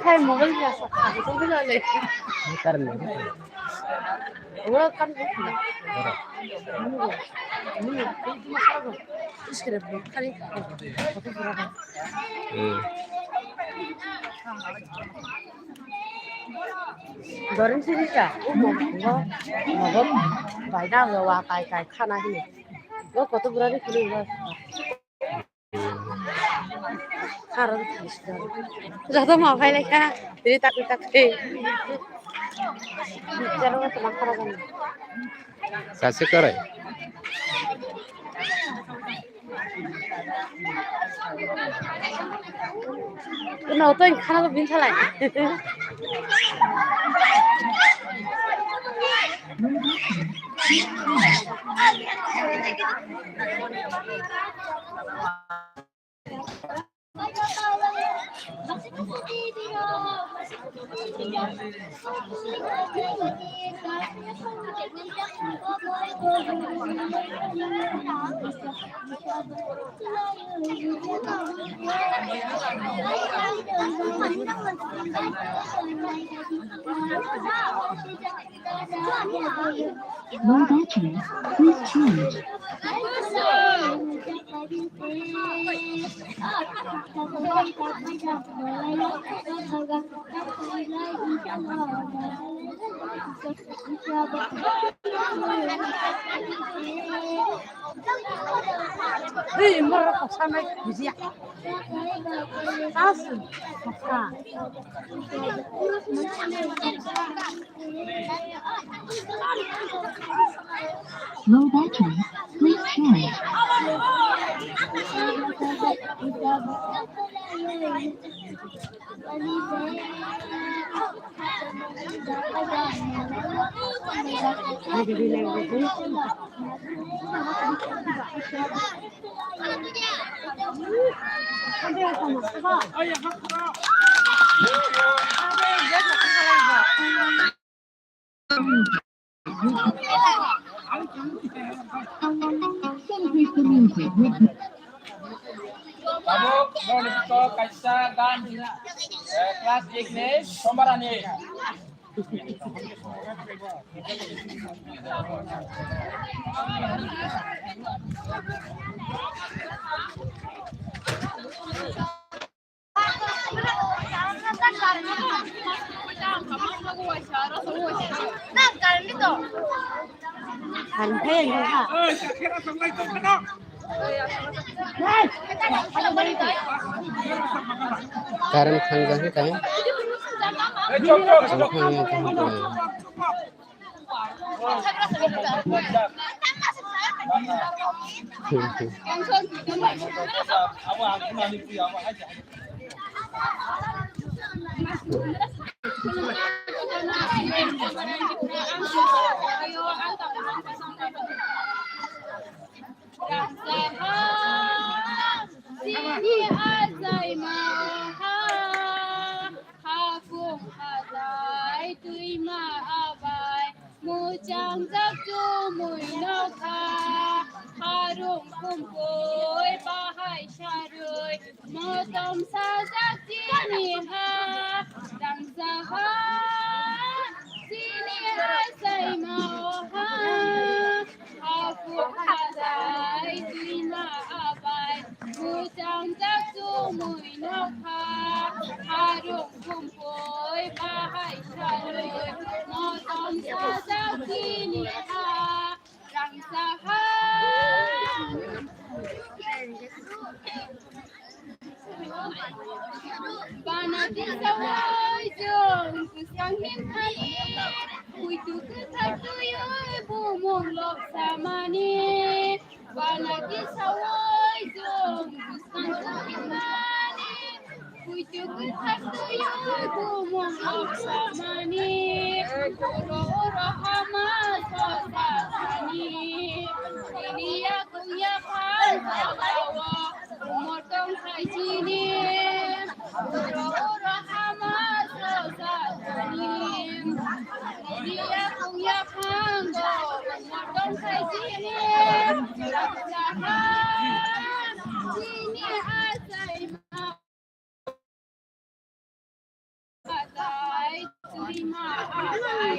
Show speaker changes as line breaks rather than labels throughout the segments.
팔 먹을 려서 가서 소리를
다른 거.
뭐라 하는 거야? 문을 뚫고 살아서 시키래 뭐 하니까 어떻게 들어가? 너는 진짜 뭐 이거 vài năm rồi qua cái khăn này nó có tôi vừa đi kêu rồi khăn thì sao tôi mau phải lấy cả đi tak đi bicara sama sama kan
Kasih kore.
Kenapa tuh yang khăn bin salai
Low battery, please charge.
왜 뭐라 갑자기 그지야 따스 아
Low battery, please charge. Celebrate the music with
Kamu mau Kaisa dan kelas Ignis Sombarani.
Hành thế không hả?
कारण खंजा है काय
Sini azai maha hafung azai tuima abai mucang zaktu muinoka harung kumpul bahai syarui motom sajak jiniha dan saha sini azai maha hafung azai tuima abai mucang zaktu muinoka harung kumpul bahai syarui motom sajak jiniha dan saha Banati sawai jong kusang himhani Kuitu ketatuyo bumong lok samani Banati sawai jong kusang himhani Kuitu ketatuyo bumong lok samani Oro-oro hama sosasani Ini aku ya pantawa Umotong hai sini Oro-oro hama sosasani Dia punya panggo Umotong hai sini Laksahan Sini asai Atai terima atai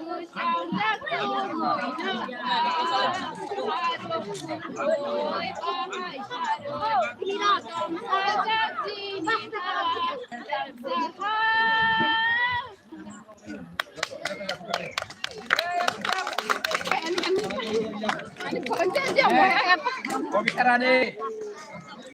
Musang zaktu muinaka Harum kumpul bahai syarul Motom sajak jiniha Laksahan
Kau bicara nih.